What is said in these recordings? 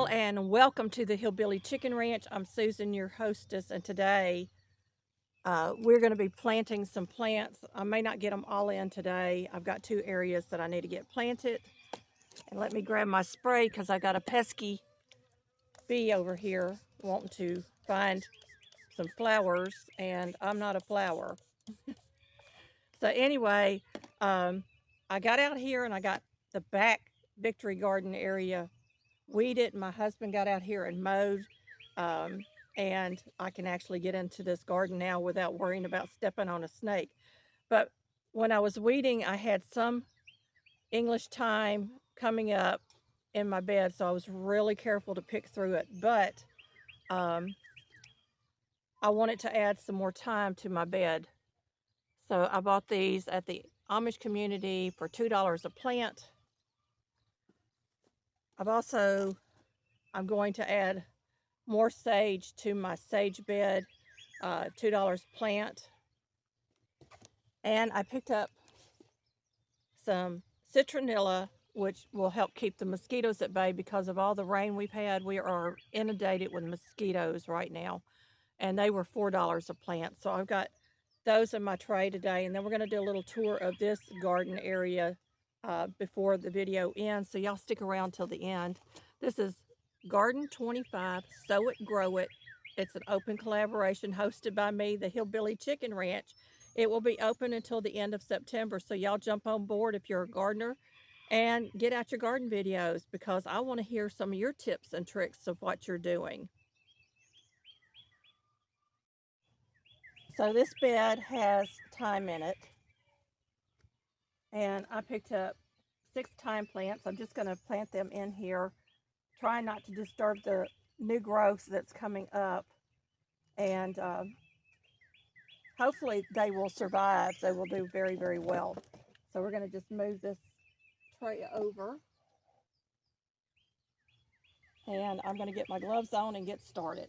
all, and welcome to the Hillbilly Chicken Ranch. I'm Susan, your hostess, and today we're going to be planting some plants. I may not get them all in today. I've got two areas that I need to get planted. And let me grab my spray because I got a pesky bee over here wanting to find some flowers, and I'm not a flower. So anyway, I got out here and I got the back Victory Garden area weeded. My husband got out here and mowed, and I can actually get into this garden now without worrying about stepping on a snake. But when I was weeding, I had some English thyme coming up in my bed, so I was really careful to pick through it. But I wanted to add some more thyme to my bed, so I bought these at the Amish community for $2 a plant. I'm going to add more sage to my sage bed, $2 a plant. And I picked up some citronella, which will help keep the mosquitoes at bay because of all the rain we've had. We are inundated with mosquitoes right now, and they were $4 a plant. So I've got those in my tray today, and then we're going to do a little tour of this garden area before the video ends, so y'all stick around till the end. This is Garden 25, Sow It, Grow It. It's an open collaboration hosted by me, the Hillbilly Chicken Ranch. It will be open until the end of September, so y'all jump on board if you're a gardener and get out your garden videos because I want to hear some of your tips and tricks of what you're doing. So this bed has thyme in it, and I picked up 6 thyme plants. I'm just going to plant them in here, trying not to disturb the new growth that's coming up, and hopefully they will survive. They will do very, very well. So we're going to just move this tray over, and I'm going to get my gloves on and get started.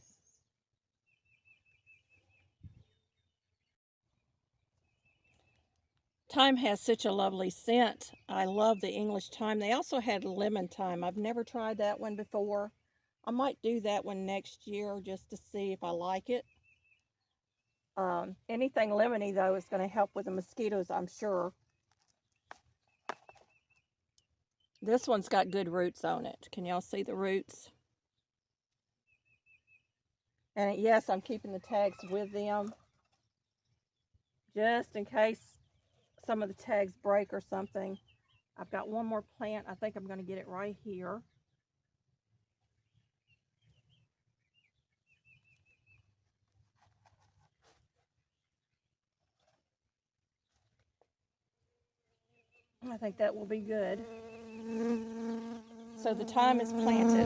Thyme has such a lovely scent. I love the English thyme. They also had lemon thyme. I've never tried that one before. I might do that one next year just to see if I like it. Anything lemony, though, is going to help with the mosquitoes, I'm sure. This one's got good roots on it. Can y'all see the roots? And yes, I'm keeping the tags with them just in case some of the tags break or something. I've got one more plant. I think I'm going to get it right here. I think that will be good. So the thyme is planted.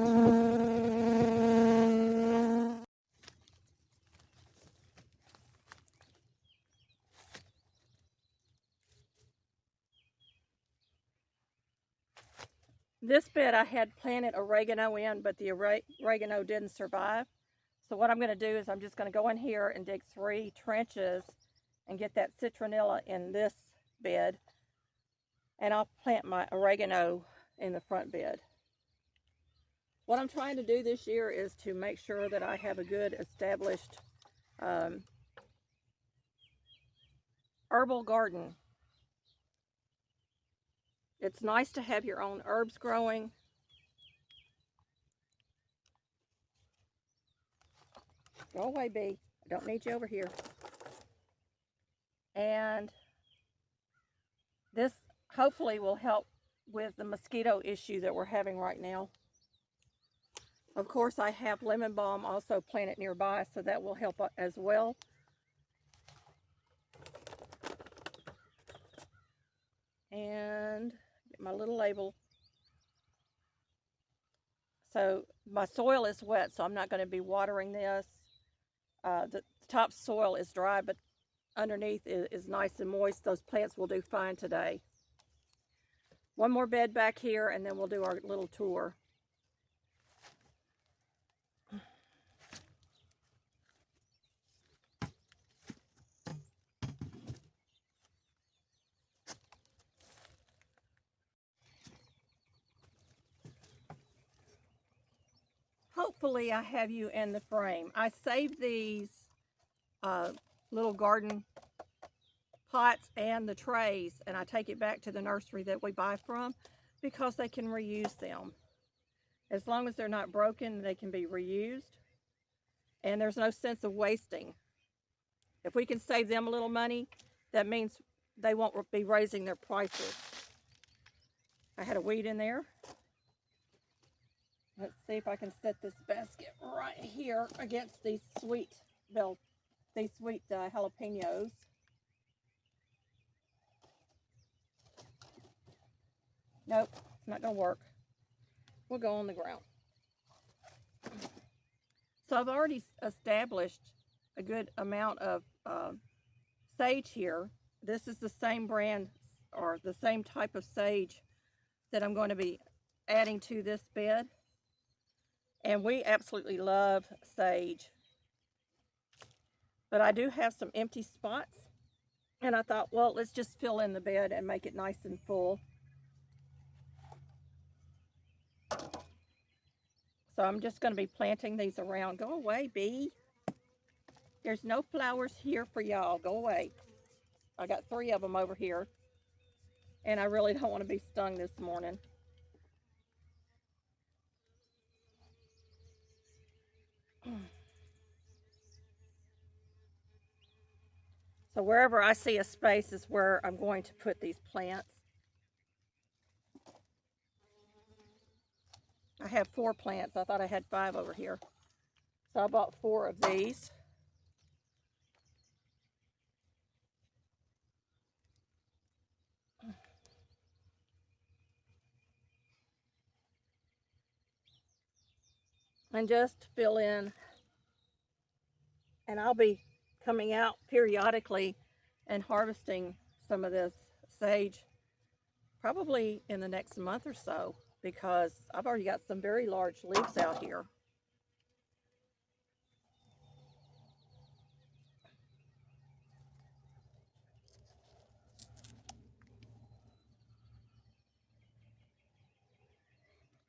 This bed I had planted oregano in, but the oregano didn't survive. So what I'm going to do is I'm just going to go in here and dig 3 trenches and get that citronella in this bed. And I'll plant my oregano in the front bed. What I'm trying to do this year is to make sure that I have a good established herbal garden. It's nice to have your own herbs growing. Go away, bee. I don't need you over here. And this hopefully will help with the mosquito issue that we're having right now. Of course, I have lemon balm also planted nearby, so that will help as well. And get my little label. So my soil is wet, so I'm not going to be watering this. The top soil is dry, but underneath is nice and moist. Those plants will do fine today. One more bed back here, and then we'll do our little tour. hopefully I have you in the frame. I saved these little garden pots and the trays, and I take it back to the nursery that we buy from because they can reuse them. As long as they're not broken, they can be reused, and there's no sense of wasting. If we can save them a little money, that means they won't be raising their prices. I had a weed in there. Let's see if I can set this basket right here against these sweet jalapenos. Nope, it's not gonna work. We'll go on the ground. So I've already established a good amount of sage here. This is the same brand or the same type of sage that I'm going to be adding to this bed. And we absolutely love sage. But I do have some empty spots. And I thought, well, let's just fill in the bed and make it nice and full. So I'm just going to be planting these around. Go away, bee. There's no flowers here for y'all. Go away. I got 3 of them over here. And I really don't want to be stung this morning. So wherever I see a space is where I'm going to put these plants. I have 4 plants. I thought I had 5 over here. So I bought 4 of these. And just fill in. And I'll be coming out periodically and harvesting some of this sage probably in the next month or so, because I've already got some very large leaves out here.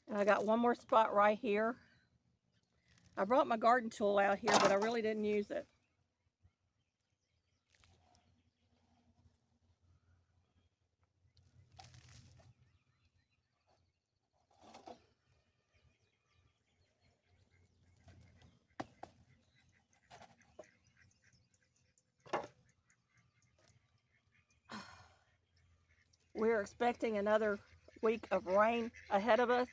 And I got one more spot right here. I brought my garden tool out here, but I really didn't use it. We're expecting another week of rain ahead of us.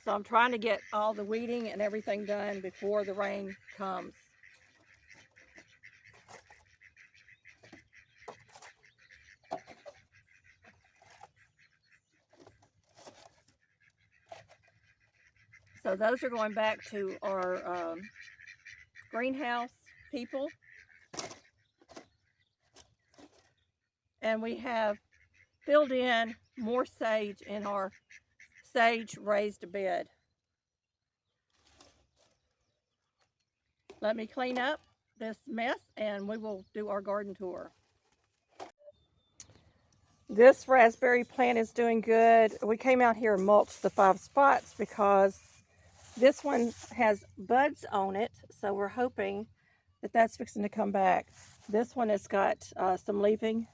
So I'm trying to get all the weeding and everything done before the rain comes. So those are going back to our greenhouse people. And we have filled in more sage in our sage raised bed. Let me clean up this mess and we will do our garden tour. This raspberry plant is doing good. We came out here and mulched the 5 spots because this one has buds on it, so we're hoping that that's fixing to come back. This one has got some leafing.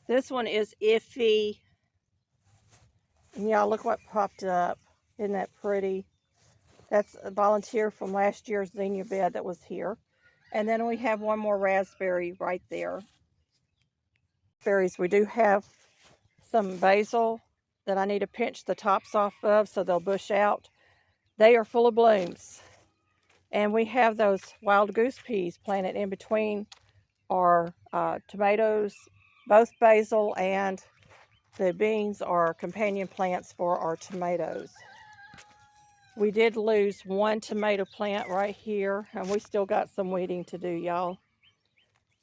This one is iffy. And y'all, look what popped up. Isn't that pretty? That's a volunteer from last year's zinnia bed that was here. And then we have one more raspberry right there. Berries, we do have some basil that I need to pinch the tops off of so they'll bush out. They are full of blooms. And we have those wild goose peas planted in between our tomatoes. Both basil and the beans are companion plants for our tomatoes. We did lose one tomato plant right here, and we still got some weeding to do, y'all.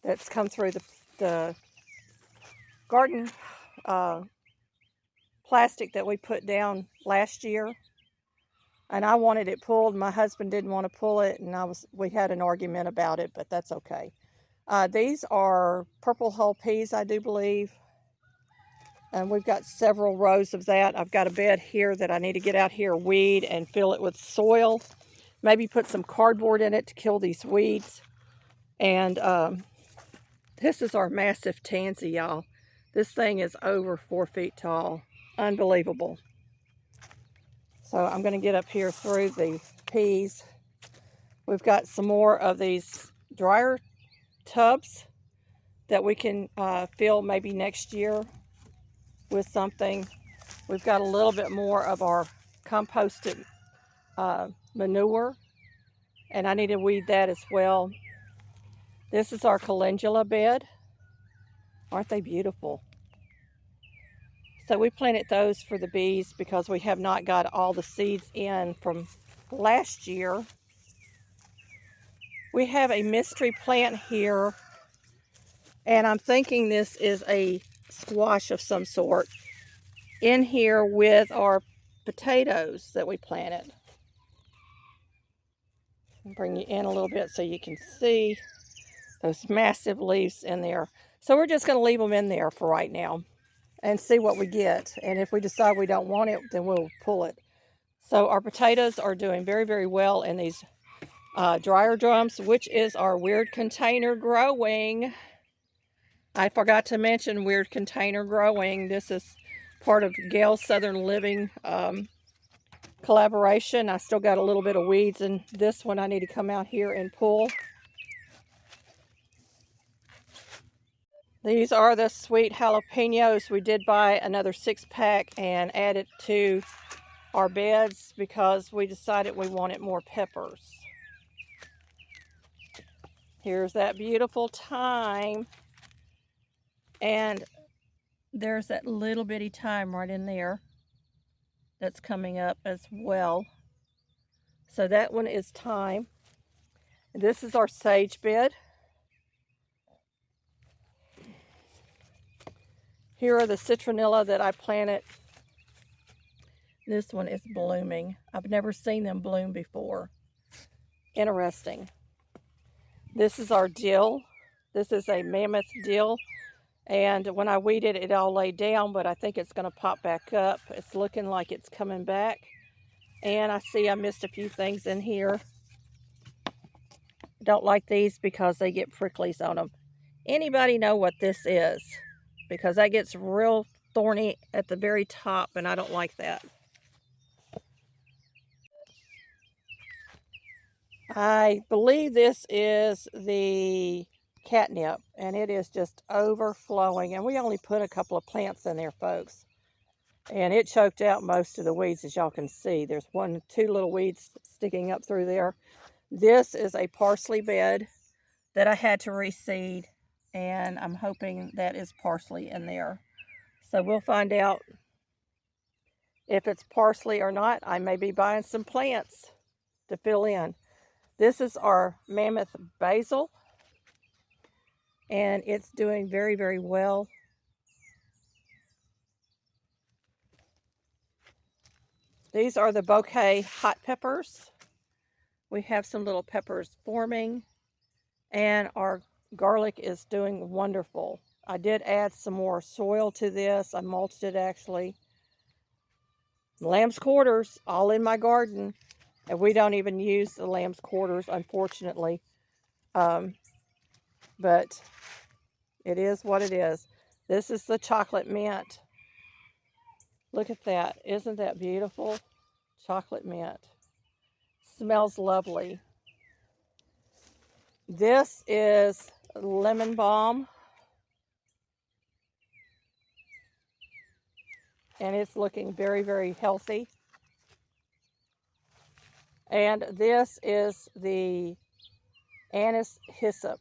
That's come through the garden plastic that we put down last year. And I wanted it pulled. My husband didn't want to pull it, and we had an argument about it, but that's okay. These are purple hull peas, I do believe. And we've got several rows of that. I've got a bed here that I need to get out here, weed, and fill it with soil. Maybe put some cardboard in it to kill these weeds. And this is our massive tansy, y'all. This thing is over 4 feet tall. Unbelievable. So I'm going to get up here through the peas. We've got some more of these dryer tubs that we can fill maybe next year with something. We've got a little bit more of our composted manure, and I need to weed that as well. This is our calendula bed. Aren't they beautiful? So we planted those for the bees because we have not got all the seeds in from last year. We have a mystery plant here, and I'm thinking this is a squash of some sort in here with our potatoes that we planted. I'll bring you in a little bit so you can see those massive leaves in there. So we're just going to leave them in there for right now and see what we get. And if we decide we don't want it, then we'll pull it. So our potatoes are doing very, very well in these dryer drums, which is our weird container growing. I forgot to mention weird container growing. This is part of Gail's Southern Living collaboration. I still got a little bit of weeds in this one I need to come out here and pull. These are the sweet jalapenos. We did buy another 6-pack and add it to our beds because we decided we wanted more peppers. Here's that beautiful thyme. And there's that little bitty thyme right in there that's coming up as well. So that one is thyme. This is our sage bed. Here are the citronella that I planted. This one is blooming. I've never seen them bloom before. Interesting. This is our dill. This is a mammoth dill. And when I weeded it, it all laid down, but I think it's going to pop back up. It's looking like it's coming back. And I see I missed a few things in here. Don't like these because they get pricklies on them. Anybody know what this is? Because that gets real thorny at the very top, and I don't like that. I believe this is the catnip, and it is just overflowing. And we only put a couple of plants in there, folks. And it choked out most of the weeds, as y'all can see. There's 2 little weeds sticking up through there. This is a parsley bed that I had to reseed, and I'm hoping that is parsley in there. So we'll find out if it's parsley or not. I may be buying some plants to fill in. This is our mammoth basil, and it's doing very, very well. These are the bouquet hot peppers. We have some little peppers forming, and our garlic is doing wonderful. I did add some more soil to this. I mulched it actually. Lamb's quarters, all in my garden. And we don't even use the lamb's quarters, unfortunately. But it is what it is. This is the chocolate mint. Look at that. Isn't that beautiful? Chocolate mint. Smells lovely. This is lemon balm. And it's looking very, very healthy. And this is the anise hyssop.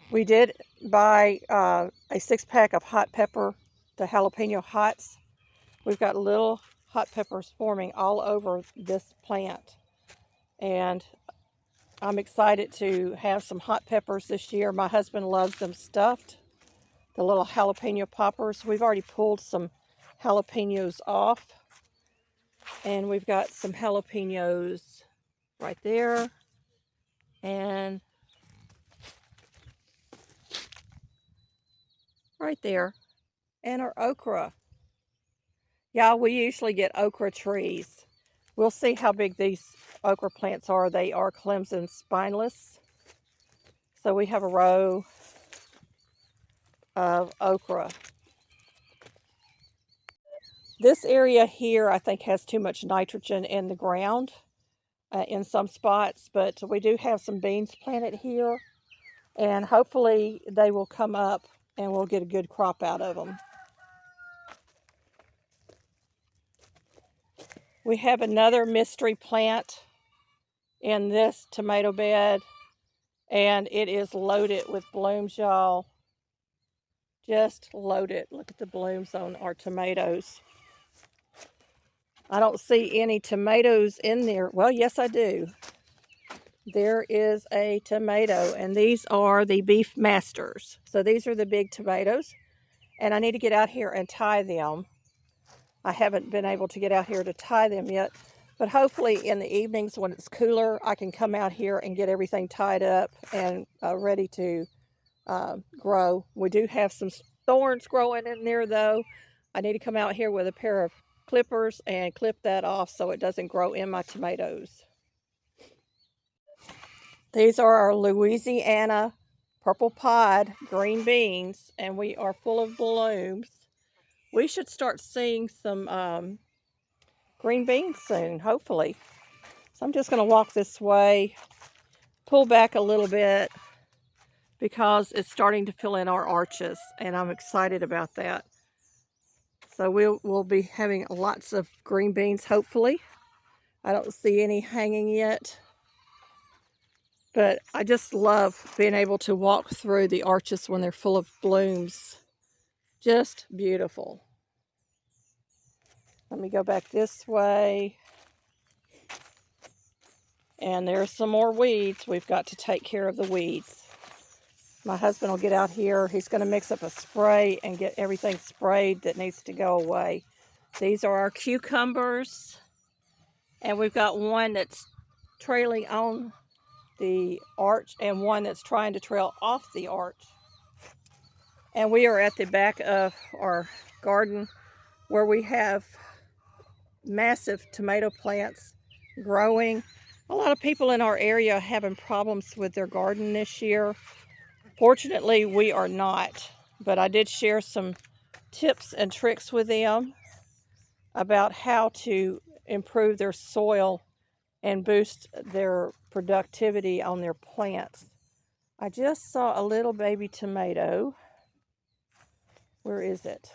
We did buy a 6-pack of hot pepper, the jalapeno hots. We've got little hot peppers forming all over this plant. And I'm excited to have some hot peppers this year. My husband loves them stuffed, the little jalapeno poppers. We've already pulled some jalapenos off. And we've got some jalapenos right there. And right there. And our okra. Yeah, we usually get okra trees. We'll see how big these okra plants are. They are Clemson spineless. So we have a row of okra. This area here, I think, has too much nitrogen in the ground in some spots, but we do have some beans planted here, and hopefully they will come up and we'll get a good crop out of them. We have another mystery plant in this tomato bed, and it is loaded with blooms, y'all. Just loaded. Look at the blooms on our tomatoes. I don't see any tomatoes in there. Well, yes, I do. There is a tomato, and these are the Beef Masters. So these are the big tomatoes, and I need to get out here and tie them. I haven't been able to get out here to tie them yet, but hopefully in the evenings when it's cooler, I can come out here and get everything tied up and ready to grow. We do have some thorns growing in there, though. I need to come out here with a pair of clippers and clip that off so it doesn't grow in my tomatoes. These are our Louisiana purple pod green beans, and we are full of blooms. We should start seeing some green beans soon, hopefully. So I'm just going to walk this way, pull back a little bit because it's starting to fill in our arches, and I'm excited about that. So we'll be having lots of green beans, hopefully. I don't see any hanging yet. But I just love being able to walk through the arches when they're full of blooms. Just beautiful. Let me go back this way. And there's some more weeds. We've got to take care of the weeds. My husband will get out here. He's going to mix up a spray and get everything sprayed that needs to go away. These are our cucumbers. And we've got one that's trailing on the arch and one that's trying to trail off the arch. And we are at the back of our garden where we have massive tomato plants growing. A lot of people in our area are having problems with their garden this year. Fortunately, we are not, but I did share some tips and tricks with them about how to improve their soil and boost their productivity on their plants. I just saw a little baby tomato. Where is it?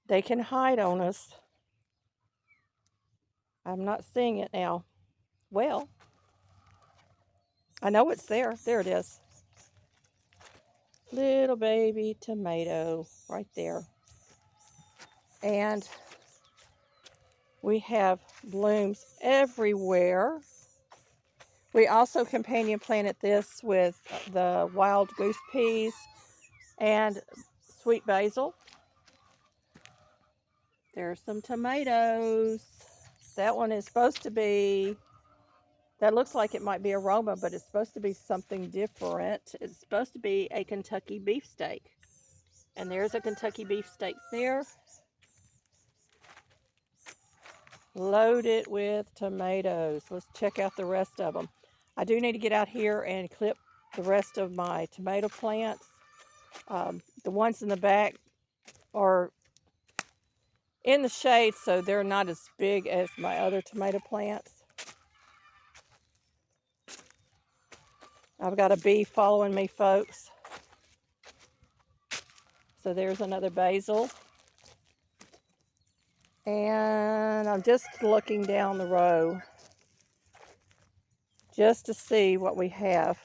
They can hide on us. I'm not seeing it now. Well, I know it's there. There it is. Little baby tomato right there. And we have blooms everywhere. We also companion planted this with the wild goose peas and sweet basil. There's some tomatoes. That one is supposed to be, that looks like it might be aroma, but it's supposed to be something different. It's supposed to be a Kentucky beefsteak. And there's a Kentucky beefsteak there. Loaded with tomatoes. Let's check out the rest of them. I do need to get out here and clip the rest of my tomato plants. The ones in the back are in the shade, so they're not as big as my other tomato plants. I've got a bee following me, folks. So there's another basil. And I'm just looking down the row just to see what we have.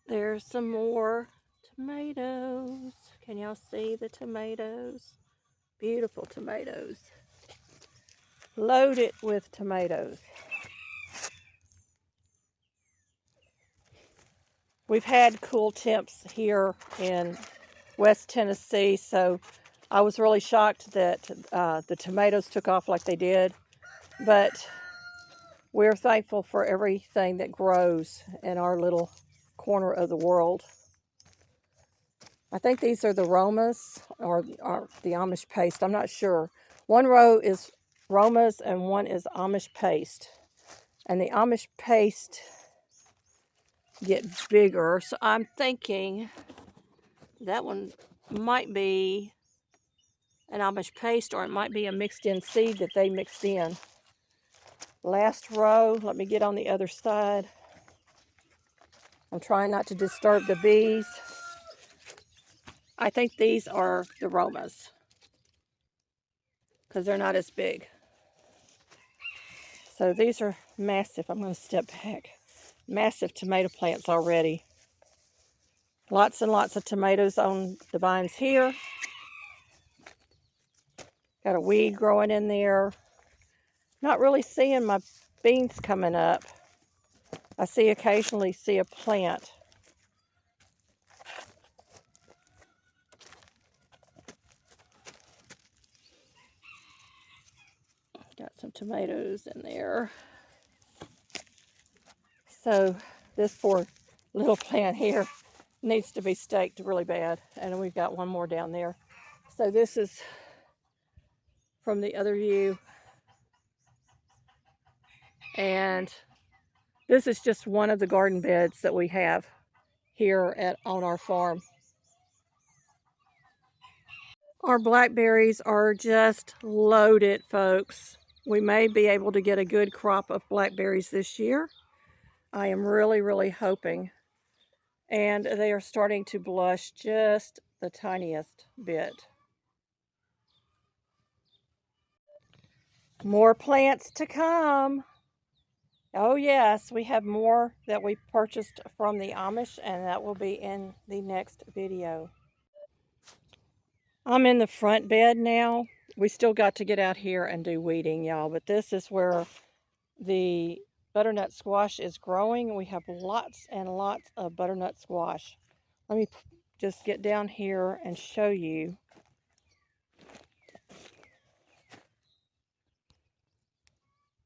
There's some more tomatoes. Can y'all see the tomatoes? Beautiful tomatoes. Loaded with tomatoes. We've had cool temps here in West Tennessee, so I was really shocked that the tomatoes took off like they did. But We're thankful for everything that grows in our little corner of the world. I think these are the Romas or the Amish paste. I'm not sure. One row is Romas and one is Amish paste. And the Amish paste get bigger. So I'm thinking that one might be an Amish paste, or it might be a mixed in seed that they mixed in. Last row, let me get on the other side. I'm trying not to disturb the bees. I think these are the Romas because they're not as big. So these are massive. I'm going to step back. Massive tomato plants already. Lots and lots of tomatoes on the vines here. Got a weed growing in there. Not really seeing my beans coming up. I occasionally see a plant. Got some tomatoes in there. So this poor little plant here needs to be staked really bad. And we've got one more down there. So this is from the other view. And this is just one of the garden beds that we have here on our farm. Our blackberries are just loaded, folks. We may be able to get a good crop of blackberries this year. I am really, really hoping. And they are starting to blush just the tiniest bit. More plants to come. Oh yes, we have more that we purchased from the Amish, and that will be in the next video. I'm in the front bed now. We still got to get out here and do weeding, y'all, but this is where the butternut squash is growing. We have lots and lots of butternut squash. Let me just get down here and show you.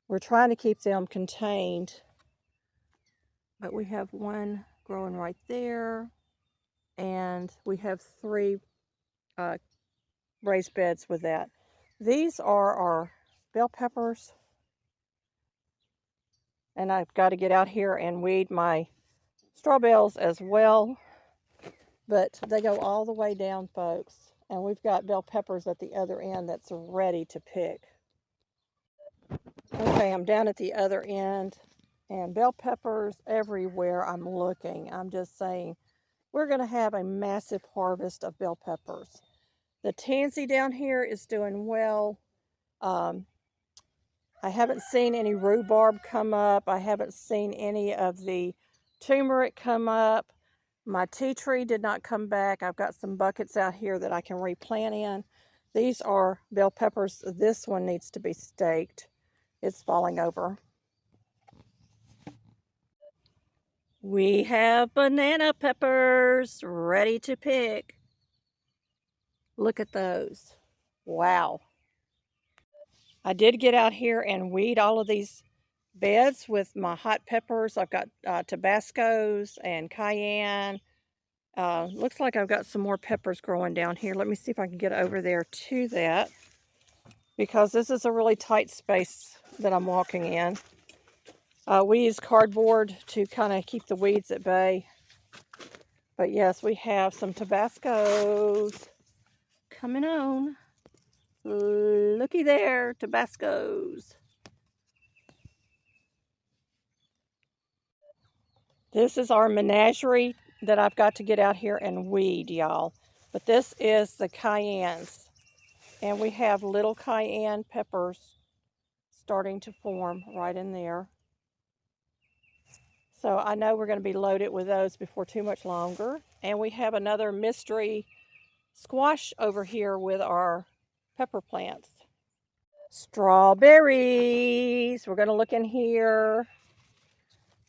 We're trying to keep them contained, but we have one growing right there, and we have 3 raised beds with that. These are our bell peppers, and I've got to get out here and weed my straw bells as well, but they go all the way down, folks, and we've got bell peppers at the other end that's ready to pick. Okay, I'm down at the other end, and bell peppers everywhere I'm looking. I'm just saying, we're going to have a massive harvest of bell peppers. The tansy down here is doing well. I haven't seen any rhubarb come up. I haven't seen any of the turmeric come up. My tea tree did not come back. I've got some buckets out here that I can replant in. These are bell peppers. This one needs to be staked. It's falling over. We have banana peppers ready to pick. Look at those. Wow. I did get out here and weed all of these beds with my hot peppers. I've got Tabascos and cayenne. Looks like I've got some more peppers growing down here. Let me see if I can get over there to that, because this is a really tight space that I'm walking in. We use cardboard to kind of keep the weeds at bay. But yes, we have some Tabascos coming on. Looky there, Tabascos. This is our menagerie that I've got to get out here and weed, y'all. But this is the cayennes. And we have little cayenne peppers starting to form right in there. So I know we're going to be loaded with those before too much longer. And we have another mystery squash over here with our pepper plants. Strawberries. We're going to look in here.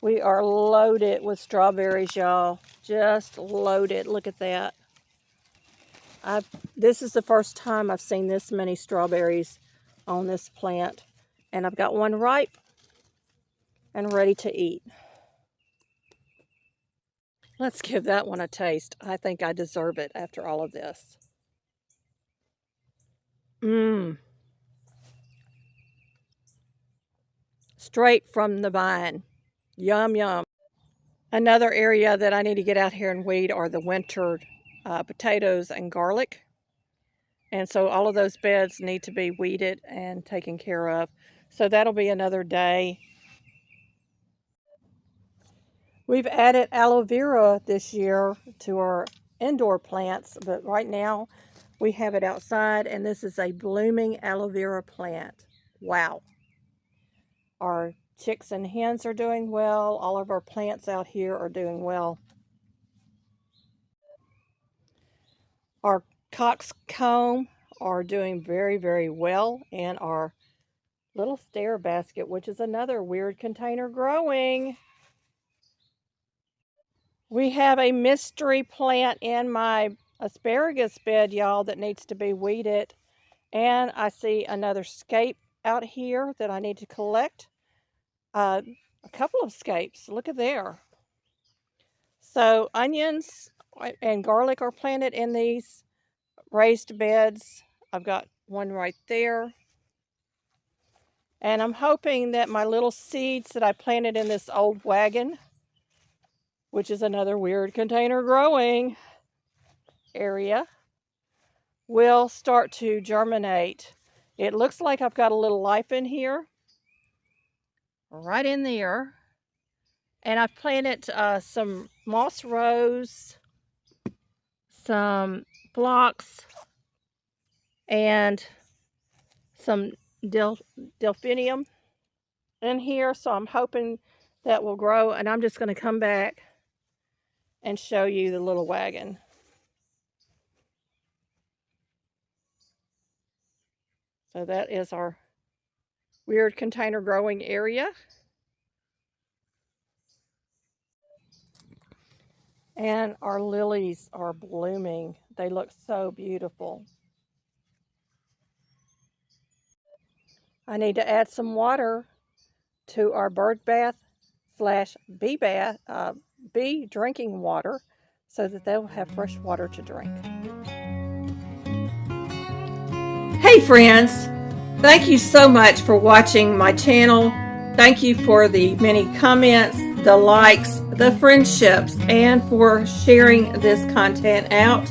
We are loaded with strawberries, y'all. Just loaded. Look at that. This is the first time I've seen this many strawberries on this plant. And I've got one ripe. and ready to eat. Let's give that one a taste. I think I deserve it after all of this. Mmm. Straight from the vine. Yum, yum. Another area that I need to get out here and weed are the winter potatoes and garlic. And so all of those beds need to be weeded and taken care of. So that'll be another day. We've added aloe vera this year to our indoor plants, but right now we have it outside, and this is a blooming aloe vera plant. Wow. Our chicks and hens are doing well. All of our plants out here are doing well. Our coxcomb are doing very, very well, and our little stair basket, which is another weird container, growing. We have a mystery plant in my asparagus bed, y'all, that needs to be weeded. And I see another scape out here that I need to collect. A couple of scapes. Look at there. So onions and garlic are planted in these raised beds. I've got one right there. And I'm hoping that my little seeds that I planted in this old wagon, which is another weird container growing area, will start to germinate. It looks like I've got a little life in here, right in there. And I've planted some moss rose, some phlox, and some delphinium in here. So I'm hoping that will grow. And I'm just going to come back and show you the little wagon. So that is our weird container growing area. And our lilies are blooming. They look so beautiful. I need to add some water to our bird bath / bee bath, bee drinking water, so that they'll have fresh water to drink. Hey friends, thank you so much for watching my channel. Thank you for the many comments, the likes, the friendships, and for sharing this content out.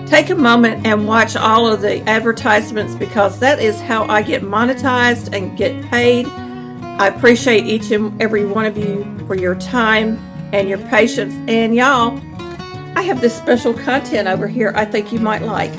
Take a moment and watch all of the advertisements, because that is how I get monetized and get paid. I appreciate each and every one of you for your time and your patience. And y'all, I have this special content over here I think you might like.